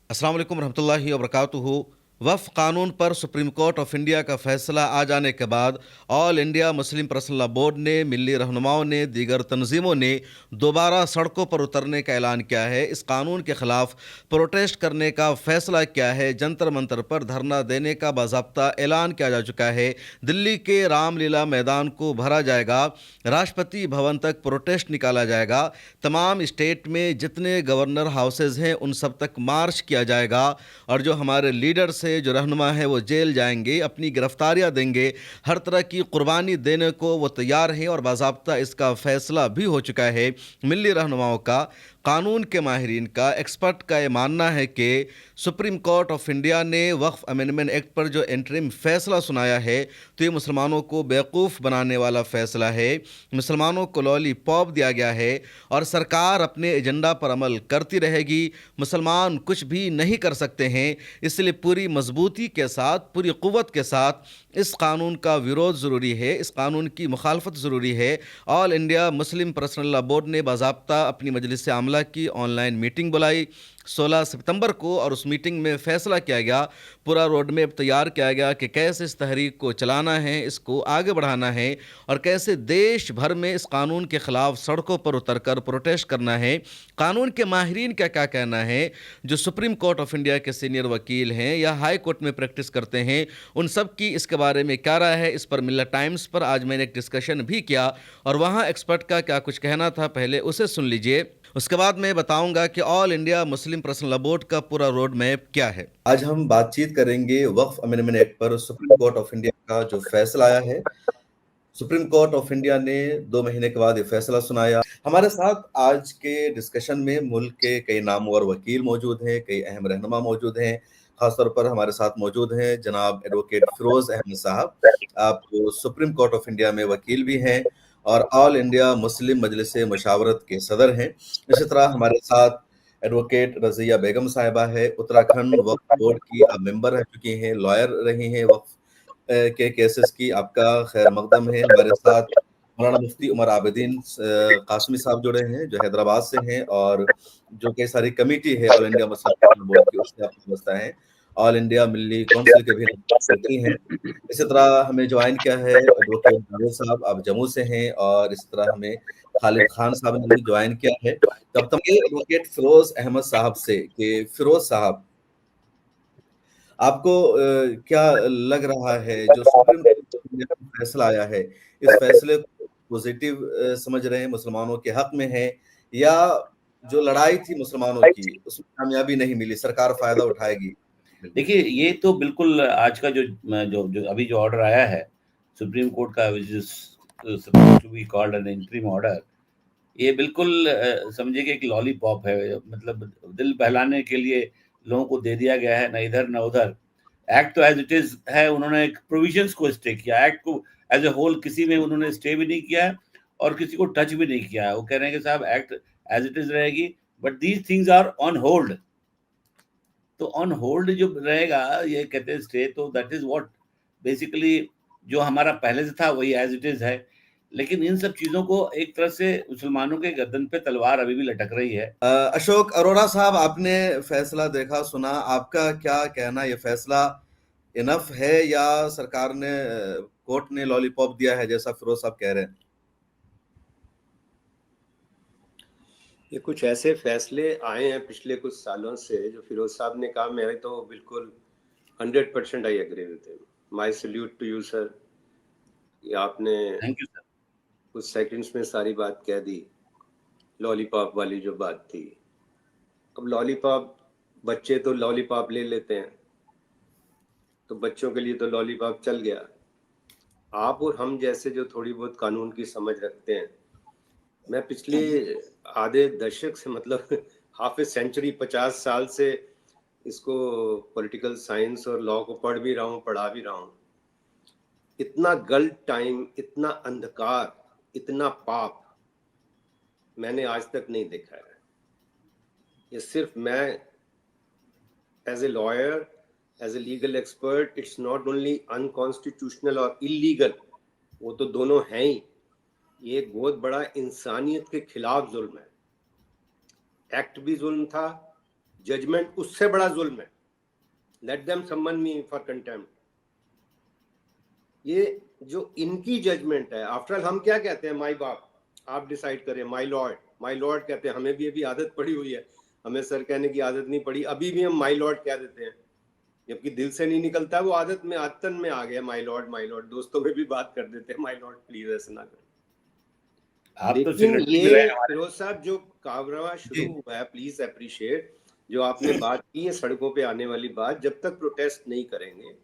अस्सलाम वालेकुम रहमतुल्लाहि व बरकातुहू। वफ़ कानून पर सुप्रीम कोर्ट ऑफ इंडिया का फैसला आ जाने के बाद all India Muslim Personal Law board ने, मिली रहनुमाओं ने, दीगर तंजीमों ने दोबारा सड़कों पर उतरने का ऐलान किया है। इस कानून के ख़िलाफ़ प्रोटेस्ट करने का फ़ैसला किया है। जंतर मंतर पर धरना देने का बाज़ाब्ता ऐलान किया जा चुका है। दिल्ली के रामलीला मैदान को भरा जाएगा। राष्ट्रपति भवन तक प्रोटेस्ट निकाला जाएगा। तमाम स्टेट में जितने गवर्नर हाउसेज हैं उन सब तक मार्च किया जाएगा। और जो हमारे लीडर्स हैं, जो रहनुमा हैं, वो जेल जाएंगे, अपनी गिरफ्तारियां देंगे। हर तरह की कुर्बानी देने को वो तैयार हैं और बाज़ाब्ता इसका फ़ैसला भी हो चुका है। मिली रहनुमाओं का, कानून के माहिरीन का, एक्सपर्ट का ये मानना है कि सुप्रीम कोर्ट ऑफ इंडिया ने वक्फ अमेंडमेंट एक्ट पर जो इंटरिम फैसला सुनाया है तो ये मुसलमानों को बेवकूफ़ बनाने वाला फ़ैसला है। मुसलमानों को लॉलीपॉप दिया गया है और सरकार अपने एजेंडा पर अमल करती रहेगी। मुसलमान कुछ भी नहीं कर सकते हैं। इसलिए पूरी मजबूती के साथ, पूरी क़ुव्वत के साथ इस कानून का विरोध ज़रूरी है, इस कानून की मुखालफत ज़रूरी है। All India Muslim Personal Law board ने बाज़ाब्ता अपनी मजलिस आमला की ऑनलाइन मीटिंग बुलाई 16 सितंबर को और उस मीटिंग में फ़ैसला किया गया, पूरा रोड मैप तैयार किया गया कि कैसे इस तहरीक को चलाना है, इसको आगे बढ़ाना है और कैसे देश भर में इस कानून के ख़िलाफ़ सड़कों पर उतरकर प्रोटेस्ट करना है। कानून के माहिरीन का क्या कहना है, जो सुप्रीम कोर्ट ऑफ इंडिया के सीनियर वकील हैं या हाई कोर्ट में प्रैक्टिस करते हैं, उन सब की इसके बारे में क्या राय है, इस पर मिल्लत टाइम्स पर आज मैंने एक डिस्कशन भी किया और वहाँ एक्सपर्ट का क्या कुछ कहना था, पहले उसे सुन लीजिए। उसके बाद मैं बताऊंगा कि all India Muslim Personal Law board का पूरा रोड मैप क्या है। आज हम बातचीत करेंगे वक्फ अमेंडमेंट एक्ट पर सुप्रीम कोर्ट ऑफ इंडिया का जो फैसला आया है। सुप्रीम कोर्ट ऑफ इंडिया ने 2 महीने के बाद ये फैसला सुनाया। हमारे साथ आज के डिस्कशन में मुल्क के कई नामवर वकील मौजूद हैं, कई अहम रहनुमा मौजूद हैं। खासतौर पर हमारे साथ मौजूद हैं जनाब एडवोकेट फिरोज अहमद साहब। आप सुप्रीम कोर्ट ऑफ इंडिया में वकील भी हैं और ऑल इंडिया मुस्लिम मजलिस मशावरत के सदर हैं। इसी तरह हमारे साथ एडवोकेट रज़िया बेगम साहिबा है, उत्तराखंड वक्फ बोर्ड की आप मेंबर रह चुकी हैं, लॉयर रही हैं वक्फ के केसेस की, आपका खैर मकदम है। हमारे साथ मौलाना मुफ्ती उमर आबिदीन कासमी साहब जुड़े हैं जो हैदराबाद से हैं और जो कई सारी कमेटी है ऑल इंडिया मुस्लिम बोर्ड की, उससे आप समझता है। ऑल इंडिया मिली काउंसिल के भी सेक्रेटरी हैं। इसी तरह हमें ज्वाइन किया है एडवोकेट जावेद साहब, आप जम्मू से हैं और इसी तरह हमें खालिद खान साहब ने भी ज्वाइन किया है। तो अब तक एडवोकेट फिरोज अहमद साहब से कि फिरोज साहब, आपको क्या लग रहा है जो सुप्रीम कोर्ट ने फैसला आया है, इस फैसले को पॉजिटिव समझ रहे हैं, मुसलमानों के हक में है, या जो लड़ाई थी मुसलमानों की उसमें कामयाबी नहीं मिली, सरकार फायदा उठाएगी? देखिए, ये तो बिल्कुल आज का जो जो जो अभी जो ऑर्डर आया है सुप्रीम कोर्ट का, which is supposed to be called an interim order, ये बिल्कुल समझिए कि एक लॉलीपॉप है। मतलब दिल बहलाने के लिए लोगों को दे दिया गया है, ना इधर ना उधर। एक्ट तो एज इट इज है, उन्होंने एक प्रोविजंस को स्टे किया, एक्ट को एज ए होल किसी में उन्होंने स्टे भी नहीं किया है और किसी को टच भी नहीं किया है। वो कह रहे हैं कि साहब एक्ट एज इट इज रहेगी, but these things are on hold. तो ऑन होल्ड जो रहेगा, ये कहते हैं स्टे, तो दैट इज व्हाट बेसिकली जो हमारा पहले से था वही एज इट इज है। लेकिन इन सब चीजों को एक तरह से मुसलमानों के गर्दन पे तलवार अभी भी लटक रही है। अशोक अरोड़ा साहब, आपने फैसला देखा सुना, आपका क्या कहना, ये फैसला इनफ है या सरकार ने, कोर्ट ने लॉलीपॉप दिया है जैसा फिरोज साहब कह रहे हैं? ये कुछ ऐसे फैसले आए हैं पिछले कुछ सालों से जो फिरोज साहब ने कहा, मैं तो बिल्कुल 100% I agree with him. My salute to you sir. ये आपने थैंक यू सर। कुछ सेकंड्स में सारी बात कह दी। लॉलीपॉप वाली जो बात थी, अब लॉलीपॉप, बच्चे तो लॉलीपॉप ले लेते हैं, तो बच्चों के लिए तो लॉलीपॉप चल गया। आप और हम जैसे जो थोड़ी बहुत कानून की समझ रखते हैं, मैं पिछले आधे दशक से, मतलब हाफ ए सेंचुरी, 50 साल से इसको पॉलिटिकल साइंस और लॉ को पढ़ भी रहा हूँ, पढ़ा भी रहा हूँ। इतना गलत टाइम, इतना अंधकार, इतना पाप मैंने आज तक नहीं देखा है। ये सिर्फ मैं as a lawyer, as a legal expert, it's not only unconstitutional और इलीगल, वो तो दोनों हैं ही। ये एक बहुत बड़ा इंसानियत के खिलाफ जुल्म है। एक्ट भी जुल्म था, जजमेंट उससे बड़ा जुल्म है. Let them summon me for contempt. ये जो इनकी जजमेंट है, आफ्टर ऑल हम क्या कहते हैं, माई बाप, आप डिसाइड करें, माई लॉर्ड कहते हैं. हमें भी अभी आदत पड़ी हुई है, हमें सर कहने की आदत नहीं पड़ी, अभी भी हम माई लॉर्ड कह देते हैं, जबकि दिल से नहीं निकलता, वो आदत में आदतन में आ गया. माई लॉर्ड दोस्तों में भी बात कर देते हैं, माई लॉर्ड प्लीज ऐसे ना करें. आप तो लेकिन सिगरेट पी रहे ये हैं हमारे। फिरोज साहब जो कावरवा शुरू हुआ है, प्लीज अप्रिशिएट जो आपने बात की है सड़कों पे आने वाली बात. जब तक प्रोटेस्ट नहीं करेंगे,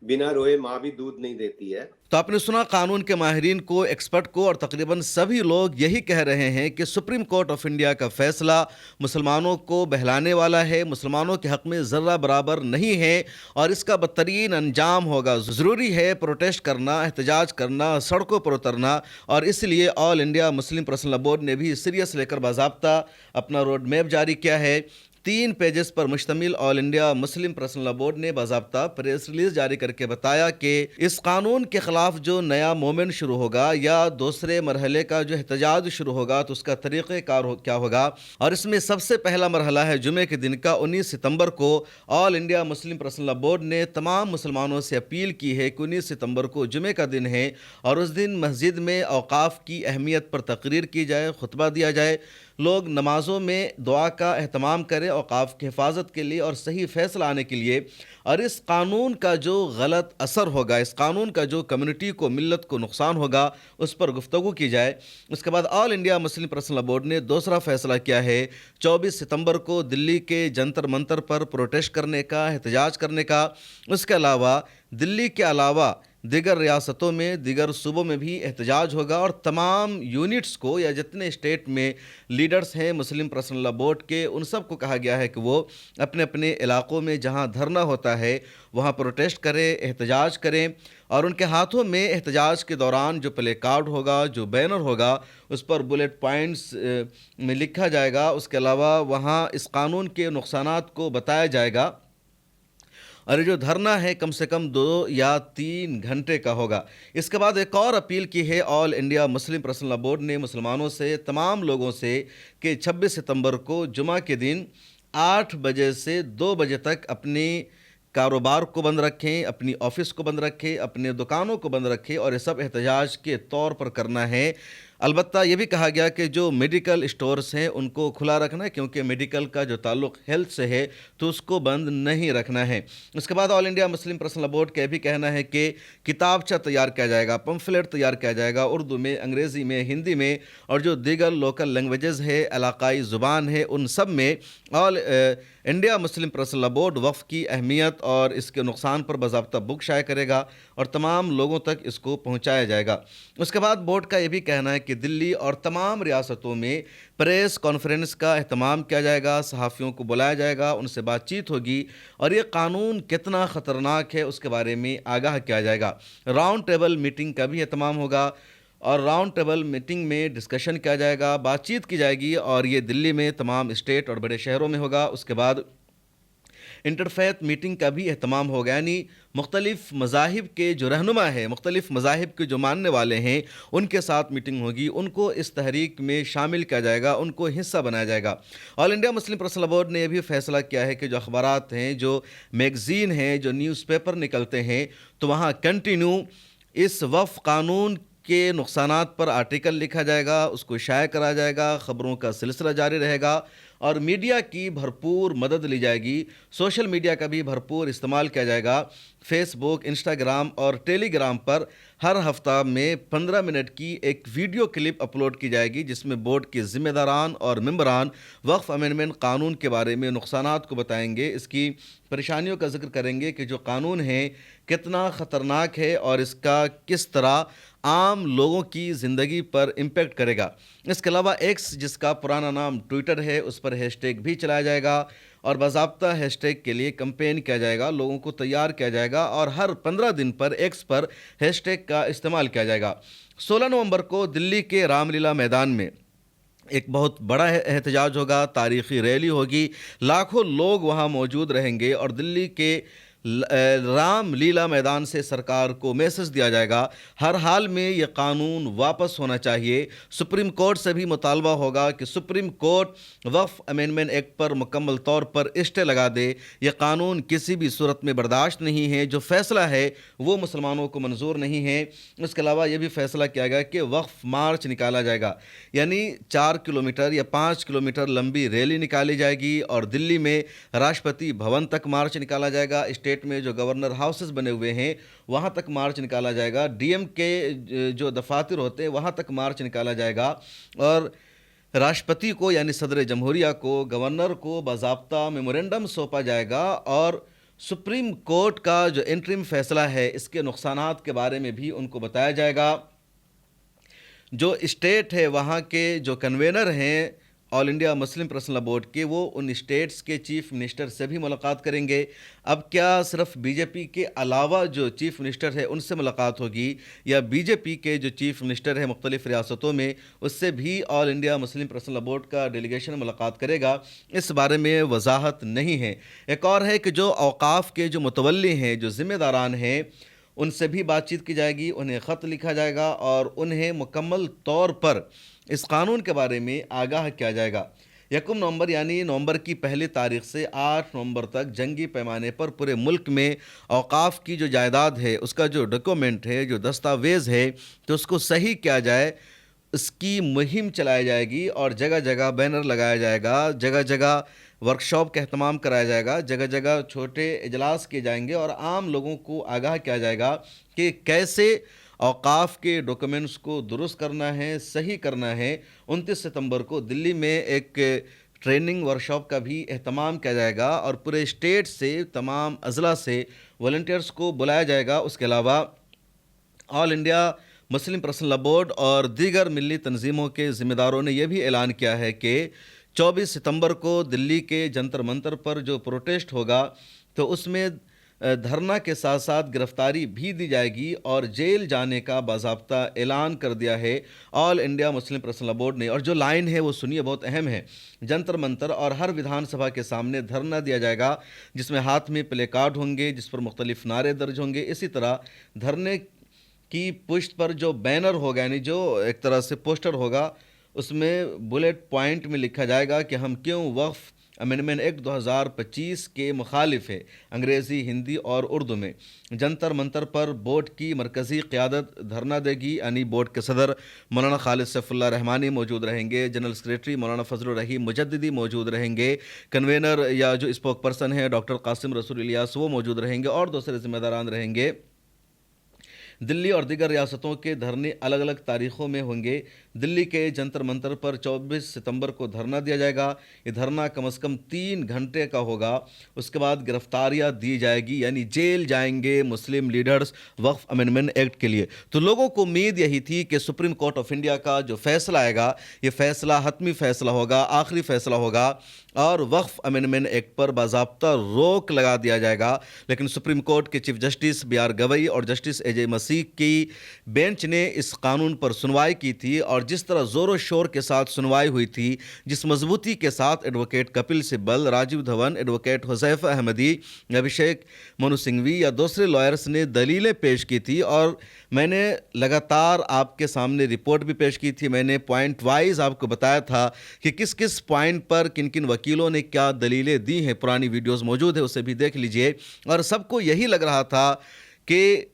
बिना रोए माँ भी दूध नहीं देती है. तो आपने सुना कानून के माहिरीन को, एक्सपर्ट को, और तकरीबन सभी लोग यही कह रहे हैं कि सुप्रीम कोर्ट ऑफ इंडिया का फैसला मुसलमानों को बहलाने वाला है, मुसलमानों के हक में ज़र्रा बराबर नहीं है और इसका बदतरीन अंजाम होगा. ज़रूरी है प्रोटेस्ट करना, एहतजाज करना, सड़कों पर उतरना, और इसलिए all India Muslim Personal Law board ने भी सीरियस लेकर बाज़ाब्ता अपना रोड मैप जारी किया है. 3 पेजेस पर मुश्तमिल all India Muslim Personal Law board ने बाज़ाब्ता प्रेस रिलीज जारी करके बताया कि इस कानून के खिलाफ जो नया मूवमेंट शुरू होगा या दूसरे मरहले का जो एहतजाज शुरू होगा तो उसका तरीक़ेकार क्या होगा. और इसमें सबसे पहला मरहला है जुमे के दिन का 19 सितंबर को. All India Muslim Personal Law board ने तमाम मुसलमानों से अपील की है कि 19 सितंबर को जुमे का दिन है और उस दिन मस्जिद में औकाफ की अहमियत पर तकरीर की जाए, खुतबा दिया जाए, लोग नमाज़ों में दुआ का एहतमाम करें औकाफ की हिफाजत के लिए और सही फ़ैसला आने के लिए. और इस कानून का जो गलत असर होगा, इस कानून का जो कम्युनिटी को, मिल्लत को नुकसान होगा, उस पर गुफ्तगू की जाए. उसके बाद all India Muslim Personal Law board ने दूसरा फ़ैसला किया है 24 सितंबर को दिल्ली के जंतर मंतर पर प्रोटेस्ट करने का, एहतजाज करने का. उसके अलावा दिल्ली के अलावा दीगर रियासतों में, दीगर सूबों में भी एहतजाज होगा और तमाम यूनिट्स को या जितने स्टेट में लीडर्स हैं मुस्लिम पर्सनल लॉ बोर्ड के, उन सब को कहा गया है कि वो अपने अपने इलाकों में जहां धरना होता है वहां प्रोटेस्ट करें, एहतजाज करें. और उनके हाथों में एहतजाज के दौरान जो प्ले कार्ड होगा, जो बैनर होगा, उस पर बुलेट पॉइंट्स में लिखा जाएगा. उसके अलावा वहाँ इस कानून के नुकसानात को बताया जाएगा. और ये जो धरना है कम से कम 2 या 3 घंटे का होगा. इसके बाद एक और अपील की है all India Muslim Personal Law board ने मुसलमानों से, तमाम लोगों से, कि 26 सितंबर को जुमा के दिन 8 बजे से 2 बजे तक अपनी कारोबार को बंद रखें, अपनी ऑफिस को बंद रखें, अपने दुकानों को बंद रखें और ये सब एहतजाज के तौर पर करना है. अलबत्ता ये भी कहा गया कि जो मेडिकल स्टोर्स हैं उनको खुला रखना है, क्योंकि मेडिकल का जो ताल्लुक़ हेल्थ से है तो उसको बंद नहीं रखना है. उसके बाद all India Muslim Personal Law board का भी कहना है कि किताबचा तैयार किया जाएगा, पम्फलेट तैयार किया जाएगा उर्दू में, अंग्रेज़ी में, हिंदी में और जो दीगर लोकल लैंग्वेजेस है, इलाकाई ज़ुबान है, उन सब में All India Muslim Personal Law Board वक्फ की अहमियत और इसके नुकसान पर बाज़ाब्ता बुक शाया करेगा और तमाम लोगों तक इसको पहुँचाया जाएगा. उसके बाद बोर्ड का ये भी कहना है कि दिल्ली और तमाम रियासतों में प्रेस कॉन्फ्रेंस का एहतमाम किया जाएगा, सहाफ़ियों को बुलाया जाएगा, उनसे बातचीत होगी और ये कानून कितना ख़तरनाक है उसके बारे में आगाह किया जाएगा. राउंड टेबल मीटिंग का भी एहतमाम होगा और राउंड टेबल मीटिंग में डिस्कशन किया जाएगा, बातचीत की जाएगी और ये दिल्ली में तमाम स्टेट और बड़े शहरों में होगा. उसके बाद इंटरफेथ मीटिंग का भी एहतमाम होगा, यानी मुख्तलिफ़ मज़ाहिब के जो रहनुमा है, मुख्तलिफ़ मज़ाहिब के जो मानने वाले हैं, उनके साथ मीटिंग होगी, उनको इस तहरीक में शामिल किया जाएगा, उनको हिस्सा बनाया जाएगा. All India Muslim Personal Law board ने यह भी फैसला किया है कि जो अखबारात हैं, जो मैगज़ीन हैं, जो न्यूज़पेपर निकलते हैं, तो वहाँ कंटिन्यू इस वफ़ कानून के नुकसानात पर आर्टिकल लिखा जाएगा, उसको शाया करा जाएगा, ख़बरों का सिलसिला जारी रहेगा और मीडिया की भरपूर मदद ली जाएगी. सोशल मीडिया का भी भरपूर इस्तेमाल किया जाएगा. फेसबुक, इंस्टाग्राम और टेलीग्राम पर हर हफ्ता में 15 मिनट की एक वीडियो क्लिप अपलोड की जाएगी जिसमें बोर्ड के ज़िम्मेदारान और मेंबरान वक्फ अमेंडमेंट कानून के बारे में नुकसानात को बताएंगे, इसकी परेशानियों का जिक्र करेंगे कि जो कानून है कितना ख़तरनाक है और इसका किस तरह आम लोगों की ज़िंदगी पर इम्पेक्ट करेगा. इसके अलावा एक्स, जिसका पुराना नाम ट्विटर है, उस पर हैशटैग भी चलाया जाएगा और बाज़ाब्ता हैशटैग के लिए कैंपेन किया जाएगा, लोगों को तैयार किया जाएगा और हर 15 दिन पर एक्स पर हैशटैग का इस्तेमाल किया जाएगा. 16 नवंबर को दिल्ली के रामलीला मैदान में एक बहुत बड़ा एहतजाज होगा, तारीख़ी रैली होगी, लाखों लोग वहाँ मौजूद रहेंगे और दिल्ली के رام لیلا میدان سے سرکار کو میسج دیا جائے گا ہر حال میں یہ قانون واپس ہونا چاہیے. سپریم کورٹ سے بھی مطالبہ ہوگا کہ سپریم کورٹ وقف امینڈمنٹ ایکٹ پر مکمل طور پر اسٹے لگا دے. یہ قانون کسی بھی صورت میں برداشت نہیں ہے. جو فیصلہ ہے وہ مسلمانوں کو منظور نہیں ہے. اس کے علاوہ یہ بھی فیصلہ کیا گیا کہ وقف مارچ نکالا جائے گا, یعنی 4 کلومیٹر یا 5 کلومیٹر لمبی ریلی نکالی جائے گی اور دلی میں راشٹرپتی بھون تک مارچ نکالا جائے گا. اسٹیٹ میں جو گورنر ہاؤسز بنے ہوئے ہیں وہاں تک مارچ نکالا جائے گا. ڈی ایم کے جو دفاتر ہوتے ہیں وہاں تک مارچ نکالا جائے گا اور راشٹرپتی کو یعنی صدر جمہوریہ کو, گورنر کو باضابطہ میمورنڈم سونپا جائے گا اور سپریم کورٹ کا جو انٹرم فیصلہ ہے اس کے نقصانات کے بارے میں بھی ان کو بتایا جائے گا. جو اسٹیٹ ہے وہاں کے جو کنوینر ہیں آل انڈیا مسلم پرسنل لا بورڈ کے, وہ ان اسٹیٹس کے چیف منسٹر سے بھی ملاقات کریں گے. اب کیا صرف بی جے پی کے علاوہ جو چیف منسٹر ہے ان سے ملاقات ہوگی یا بی جے پی کے جو چیف منسٹر ہے مختلف ریاستوں میں اس سے بھی آل انڈیا مسلم پرسنل لا بورڈ کا ڈیلیگیشن ملاقات کرے گا, اس بارے میں وضاحت نہیں ہے. ایک اور ہے کہ جو اوقاف کے جو متولی ہیں, جو ذمہ داران ہیں, ان سے بھی بات چیت کی جائے گی, انہیں خط لکھا جائے گا اور انہیں مکمل طور پر اس قانون کے بارے میں آگاہ کیا جائے گا. 1 نومبر یعنی نومبر کی پہلی تاریخ سے 8 نومبر تک جنگی پیمانے پر پورے ملک میں اوقاف کی جو جائیداد ہے اس کا جو ڈاکومنٹ ہے, جو دستاویز ہے, تو اس کو صحیح کیا جائے, اس کی مہم چلائی جائے گی اور جگہ جگہ بینر لگایا جائے گا, جگہ جگہ ورکشاپ کا اہتمام کرایا جائے گا, جگہ جگہ چھوٹے اجلاس کیے جائیں گے اور عام لوگوں کو آگاہ کیا جائے گا کہ کیسے اوقاف کے ڈاکومنٹس کو درست کرنا ہے, صحیح کرنا ہے. 29 ستمبر کو دلی میں ایک ٹریننگ ورکشاپ کا بھی اہتمام کیا جائے گا اور پورے اسٹیٹ سے, تمام اضلاع سے والنٹیئرس کو بلایا جائے گا. اس کے علاوہ آل انڈیا مسلم پرسنل لا بورڈ اور دیگر ملی تنظیموں کے ذمہ داروں نے یہ بھی اعلان کیا ہے کہ 24 ستمبر کو دلی کے جنتر منتر پر جو پروٹیسٹ ہوگا تو اس میں دھرنا کے ساتھ ساتھ گرفتاری بھی دی جائے گی اور جیل جانے کا باضابطہ اعلان کر دیا ہے آل انڈیا مسلم پرسنل لا بورڈ نے. اور جو لائن ہے وہ سنیے, بہت اہم ہے. جنتر منتر اور ہر ودھان سبھا کے سامنے دھرنا دیا جائے گا جس میں ہاتھ میں پلے کارڈ ہوں گے جس پر مختلف نعرے درج ہوں گے. اسی طرح دھرنے کی پشت پر جو بینر ہوگا یعنی جو ایک طرح سے پوسٹر ہوگا اس میں بلیٹ پوائنٹ میں لکھا جائے گا کہ ہم کیوں وقف امینڈمنٹ ایکٹ 2025 کے مخالف ہے, انگریزی, ہندی اور اردو میں. جنتر منتر پر بورڈ کی مرکزی قیادت دھرنا دے گی, یعنی بورڈ کے صدر مولانا خالد سیف اللہ رحمانی موجود رہیں گے, جنرل سیکریٹری مولانا فضل الرحیم مجددی موجود رہیں گے, کنوینر یا جو اسپوک پرسن ہے ڈاکٹر قاسم رسول الیاس وہ موجود رہیں گے اور دوسرے ذمہ داران رہیں گے. دلی اور دیگر ریاستوں کے دھرنے الگ الگ تاریخوں میں ہوں گے. دلی کے جنتر منتر پر 24 ستمبر کو دھرنا دیا جائے گا. یہ دھرنا کم از کم 3 گھنٹے کا ہوگا. اس کے بعد گرفتاریاں دی جائے گی, یعنی جیل جائیں گے مسلم لیڈرز وقف امینڈمنٹ ایکٹ کے لیے. تو لوگوں کو امید یہی تھی کہ سپریم کورٹ آف انڈیا کا جو فیصلہ آئے گا یہ فیصلہ حتمی فیصلہ ہوگا, آخری فیصلہ ہوگا اور وقف امینڈمنٹ ایکٹ پر باضابطہ روک لگا دیا جائے گا. لیکن سپریم کورٹ کے چیف جسٹس بی آر گوئی اور جسٹس اے جے مسیح کی بینچ نے اس قانون پر سنوائی کی تھی اور جس طرح زور و شور کے ساتھ سنوائی ہوئی تھی, جس مضبوطی کے ساتھ ایڈوکیٹ کپل سبل, راجیو دھون, ایڈوکیٹ حذیفہ احمدی, ابھیشیک منو سنگھوی یا دوسرے لائرز نے دلیلیں پیش کی تھی اور میں نے لگاتار آپ کے سامنے رپورٹ بھی پیش کی تھی. میں نے پوائنٹ وائز آپ کو بتایا تھا کہ کس کس پوائنٹ پر کن کن وکیلوں نے کیا دلیلیں دی ہیں. پرانی ویڈیوز موجود ہے, اسے بھی دیکھ لیجئے. اور سب کو یہی لگ رہا تھا کہ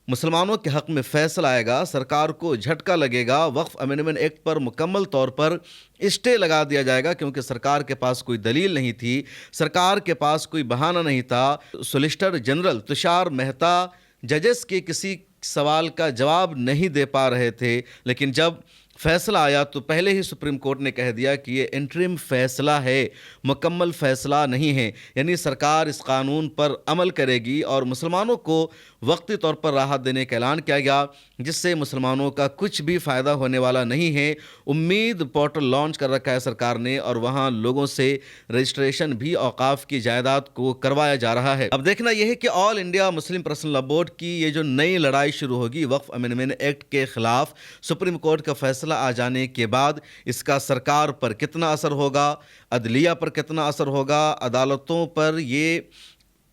مسلمانوں کے حق میں فیصلہ آئے گا, سرکار کو جھٹکا لگے گا, وقف امینڈمنٹ ایکٹ پر مکمل طور پر اسٹے لگا دیا جائے گا کیونکہ سرکار کے پاس کوئی دلیل نہیں تھی, سرکار کے پاس کوئی بہانہ نہیں تھا. سولیسٹر جنرل تشار مہتا ججز کے کسی سوال کا جواب نہیں دے پا رہے تھے, لیکن جب فیصلہ آیا تو پہلے ہی سپریم کورٹ نے کہہ دیا کہ یہ انٹرم فیصلہ ہے, مکمل فیصلہ نہیں ہے. یعنی سرکار اس قانون پر عمل کرے گی اور مسلمانوں کو وقتی طور پر راحت دینے کا اعلان کیا گیا جس سے مسلمانوں کا کچھ بھی فائدہ ہونے والا نہیں ہے. امید پورٹل لانچ کر رکھا ہے سرکار نے اور وہاں لوگوں سے رجسٹریشن بھی اوقاف کی جائیداد کو کروایا جا رہا ہے. اب دیکھنا یہ ہے کہ آل انڈیا مسلم پرسنل لا بورڈ کی یہ جو نئی لڑائی شروع ہوگی وقف امینڈمنٹ ایکٹ کے خلاف, سپریم کورٹ کا فیصلہ آ جانے کے بعد اس کا سرکار پر کتنا اثر ہوگا, عدلیہ پر کتنا اثر ہوگا, عدالتوں پر یہ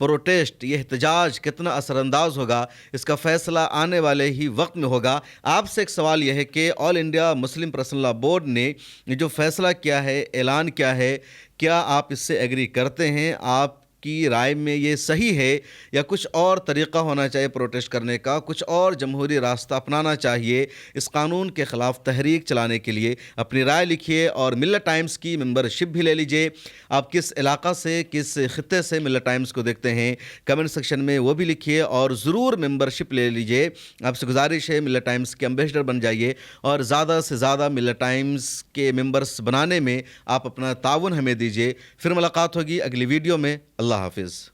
پروٹیسٹ، یہ احتجاج کتنا اثر انداز ہوگا، اس کا فیصلہ آنے والے ہی وقت میں ہوگا۔ آپ سے ایک سوال یہ ہے کہ All India Muslim Personal Law Board نے جو فیصلہ کیا ہے، اعلان کیا ہے، کیا آپ اس سے ایگری کرتے ہیں؟ آپ کی رائے میں یہ صحیح ہے یا کچھ اور طریقہ ہونا چاہیے پروٹیسٹ کرنے کا، کچھ اور جمہوری راستہ اپنانا چاہیے اس قانون کے خلاف تحریک چلانے کے لیے؟ اپنی رائے لکھیے اور ملت ٹائمز کی ممبرشپ بھی لے لیجئے۔ آپ کس علاقہ سے، کس خطے سے ملت ٹائمز کو دیکھتے ہیں، کمنٹ سیکشن میں وہ بھی لکھیے اور ضرور ممبرشپ لے لیجئے۔ آپ سے گزارش ہے ملت ٹائمز کے امبیسڈر بن جائیے اور زیادہ سے زیادہ ملت ٹائمز کے ممبرس بنانے میں آپ اپنا تعاون ہمیں دیجئے۔ پھر ملاقات ہوگی اگلی ویڈیو میں۔ اللہ حافظ۔